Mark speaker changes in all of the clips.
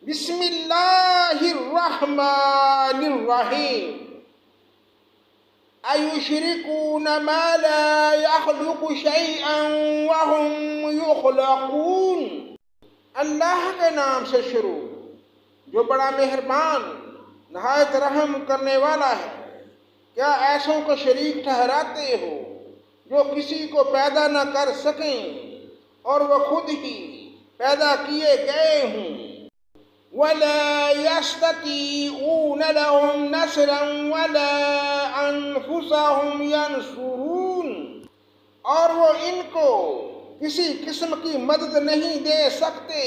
Speaker 1: بسم اللہ الرحمن الرحیم ایشرکون ما لا یخلق شیئا وهم یخلقون۔ اللہ کے نام سے شروع جو بڑا مہربان نہایت رحم کرنے والا ہے۔ کیا ایسوں کو شریک ٹھہراتے ہو جو کسی کو پیدا نہ کر سکیں اور وہ خود ہی پیدا کیے گئے ہوں۔ وَلَا يَسْتَطِيعُونَ لَهُمْ نَصْرًا وَلَا أَنفُسَهُمْ يَنصُرُونَ، اور وہ ان کو کسی قسم کی مدد نہیں دے سکتے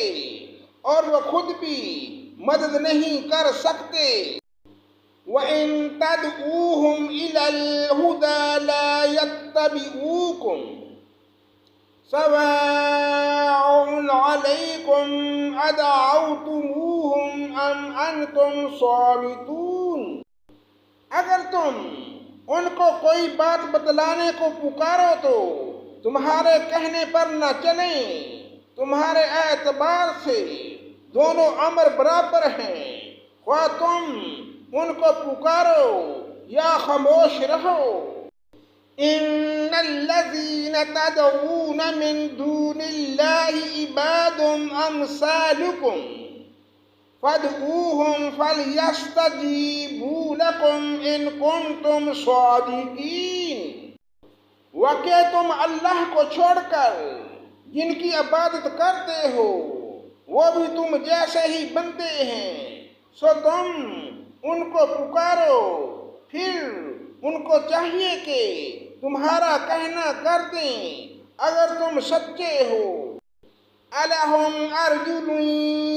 Speaker 1: اور وہ خود بھی مدد نہیں کر سکتے۔ وَإِن تَدْعُوهُمْ إِلَى الْهُدَى لَا يَتَّبِعُوكُمْ سَوَاءٌ عَلَيْكُمْ أَدَعَوْتُمُوهُمْ أَمْ أَنْتُمْ صَامِتُونَ۔ اگر تم ان کو کوئی بات بتلانے کو پکارو تو تمہارے کہنے پر نہ چلیں۔ تمہارے اعتبار سے دونوں امر برابر ہیں، خواہ تم ان کو پکارو یا خاموش رہو۔ ان الذین تدعون من دون اللہ عباد امثالکم فادعوہم فلیستجیبوا لکم ان کنتم صادقین۔ کہ تم اللہ کو چھوڑ کر جن کی عبادت کرتے ہو وہ بھی تم جیسے ہی بندے ہیں، سو تم ان کو پکارو، پھر ان کو چاہیے کہ تمہارا کہنا کر دیں اگر تم سچے ہو۔ أَلَهُمْ أَرْجُلٌ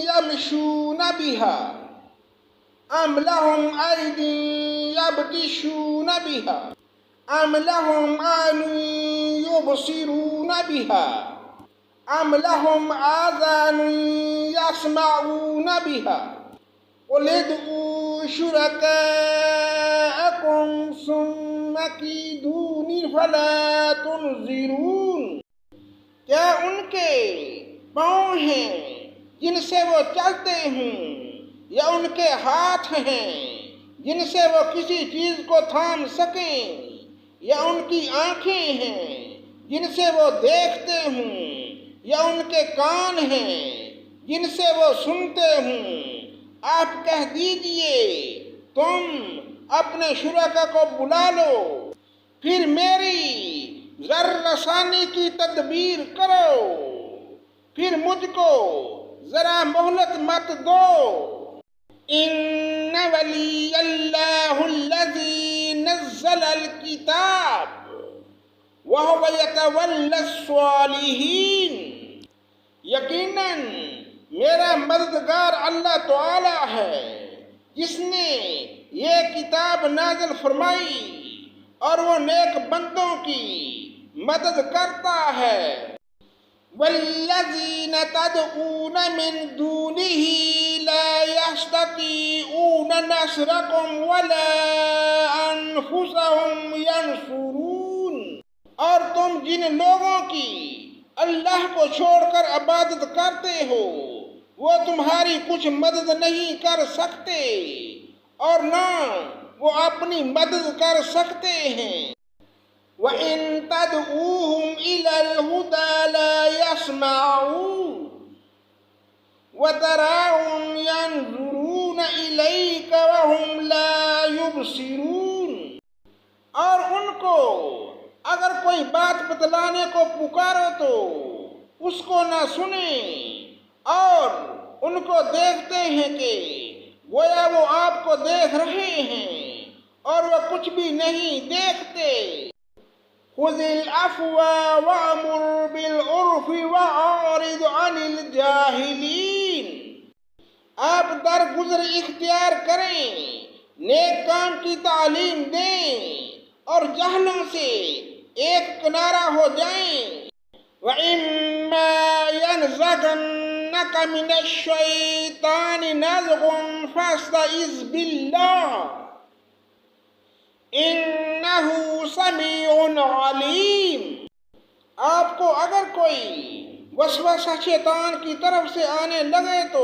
Speaker 1: يَمْشُونَ بِهَا أَمْ لَهُمْ أَيْدٍ يَبْطِشُونَ بِهَا أَمْ لَهُمْ أَعْيُنٌ يُبْصِرُونَ بِهَا أَمْ لَهُمْ آذَانٌ يَسْمَعُونَ بِهَا قُلِ ادْعُوا شُرَكَاءَكُمْ ثُمَّ كِيدُونِ فَلَا تُنظِرُونَ۔ کیا ان کے پاؤں ہیں جن سے وہ چلتے ہوں، یا ان کے ہاتھ ہیں جن سے وہ کسی چیز کو تھام سکیں، یا ان کی آنکھیں ہیں جن سے وہ دیکھتے ہوں، یا ان کے کان ہیں جن سے وہ سنتے ہوں۔ آپ کہہ دیجئے تم اپنے شرکا کو بلا لو، پھر میری زر رسانی کی تدبیر کرو، پھر مجھ کو ذرا مہلت مت دو۔ ان ولی اللہ الذی نزل الکتاب وہو یتولی الصالحین۔ یقیناً میرا مددگار اللہ تعالی ہے جس نے یہ کتاب نازل فرمائی اور وہ نیک بندوں کی مدد کرتا ہے۔ والذین تدعون من دونہ لا یستطیعون نصرکم ولا انفسہم ینصرون۔ اور تم جن لوگوں کی اللہ کو چھوڑ کر عبادت کرتے ہو وہ تمہاری کچھ مدد نہیں کر سکتے اور نہ وہ اپنی مدد کر سکتے ہیں۔ وَإِن تَدْعُوهُمْ إِلَى الْهُدَى لَا يَسْمَعُونَ وَتَرَاهُمْ يَنْظُرُونَ إِلَيْكَ وَهُمْ لَا يُبْصِرُونَ۔ اور ان کو اگر کوئی بات بتلانے کو پکارو تو اس کو نہ سنیں، اور ان کو دیکھتے ہیں کہ گویا وہ آپ کو دیکھ رہے ہیں اور وہ کچھ بھی نہیں دیکھتے۔ خُذِ الْعَفْوَ وَأْمُرْ بِالْعُرْفِ وَأَعْرِضْ عَنِ الْجَاهِلِينَ۔ آپ درگزر اختیار کریں، نیک کام کی تعلیم دیں اور جاہلوں سے ایک کنارہ ہو جائیں۔ وَإِمَّا يَنزَغَنَّكَ مِنَ الشَّيْطَانِ نَزْغٌ فَاسْتَعِذْ بِاللَّهِ انہ سمیع علیم۔ آپ کو اگر کوئی وسوسہ شیطان کی طرف سے آنے لگے تو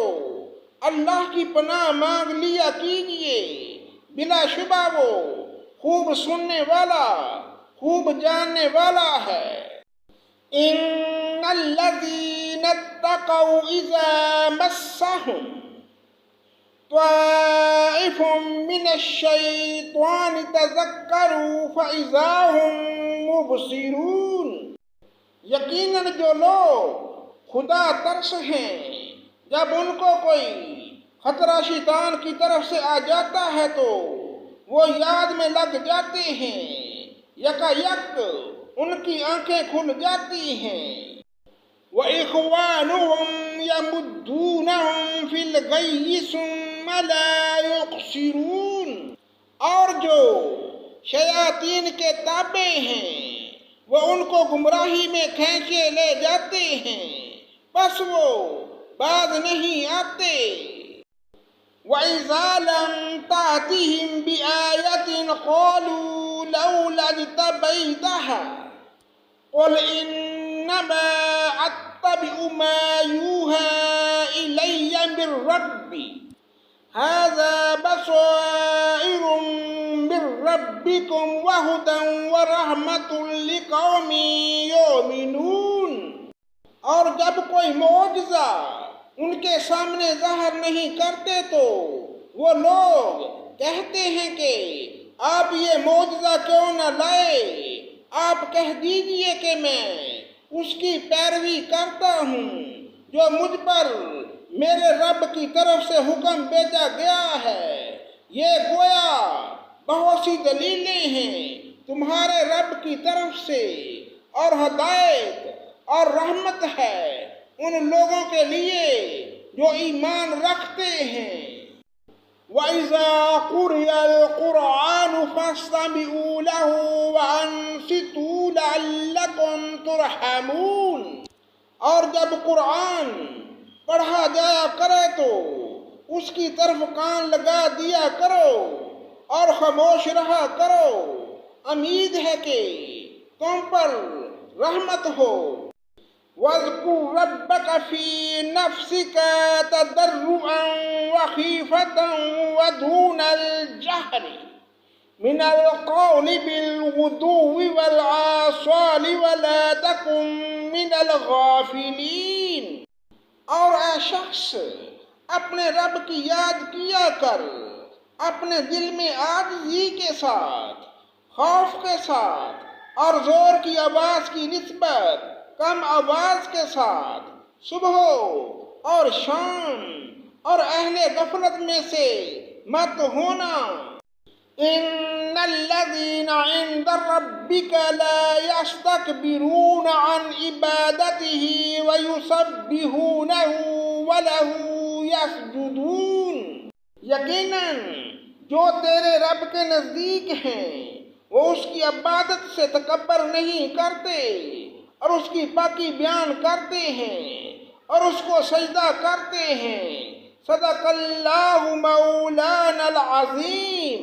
Speaker 1: اللہ کی پناہ مانگ لیا کیجیے، بلا شبہ وہ خوب سننے والا، خوب جاننے والا ہے۔ ان الذین اتقوا اذا مسهم طائف من الشیطان تذکروا فاذا هم مبصرون، یقیناً جو لوگ خدا ترس ہیں، جب ان کو کوئی خطرہ شیطان کی طرف سے آ جاتا ہے تو وہ یاد میں لگ جاتے ہیں، یکا یک ان کی آنکھیں کھل جاتی ہیں۔ وَإِخْوَانُهُمْ يَمُدُّونَهُمْ فِي الْغَيِّ ثُمَّ لَا يُقْصِرُونَ، اور جو شیاطین کے تابع ہیں وہ ان کو گمراہی میں کھینچے لے جاتے ہیں، بس وہ باز نہیں آتے۔ وَإِذَا لَمْ تَأْتِهِمْ بِآيَةٍ قَالُوا لَوْلَا اجْتَبَيْتَهَا قُلْ إِنَّمَا أَتَّبِعُ مَا يُوحَىٰ إِلَيَّ مِن رَّبِّي هَٰذَا بَصَائِرٌ مِّن رَّبِّكُمْ وَهُدًى وَرَحْمَةٌ لِّقَوْمٍ يُؤْمِنُونَ، اور جب کوئی معجزہ ان کے سامنے ظاہر نہیں کرتے تو وہ لوگ کہتے ہیں کہ آپ یہ معجزہ کیوں نہ لائے۔ آپ کہہ دیجئے کہ میں اس کی پیروی کرتا ہوں جو مجھ پر میرے رب کی طرف سے حکم بھیجا گیا ہے۔ یہ گویا بہت سی دلیلیں ہیں تمہارے رب کی طرف سے، اور ہدایت اور رحمت ہے ان لوگوں کے لیے جو ایمان رکھتے ہیں۔ وَإِذَا قُرِئَ الْقُرْآنُ فَاسْتَمِعُوا لَهُ وَأَنصِتُوا لَعَلَّكُمْ تُرْحَمُونَ، اور جب قرآن پڑھا جایا کرے تو اس کی طرف کان لگا دیا کرو اور خاموش رہا کرو، امید ہے کہ تم پر رحمت ہو۔ وَاذْكُر رَّبَّكَ فِي نَفْسِكَ تَضَرُّعًا وَخِيفَةً وَدُونَ الْجَهْرِ مِنَ الْقَوْلِ بِالْغُدُوِّ وَالْآصَالِ وَلَا تَكُن مِّنَ الْغَافِلِينَ، اور اے شخص اپنے رب کی یاد کیا کر، اپنے دل میں عاجزی کے ساتھ، خوف کے ساتھ اور زور کی آواز کی نسبت کم آواز کے ساتھ، صبح اور شام اور اہل غفلت میں سے مت ہونا۔ ان الذين عند ربك لا يستكبرون عن عبادته ويسبحونه وله يسجدون، یقیناً جو تیرے رب کے نزدیک ہیں وہ اس کی عبادت سے تکبر نہیں کرتے اور اس کی پاکی بیان کرتے ہیں اور اس کو سجدہ کرتے ہیں۔ صدق اللہ مولانا العظیم۔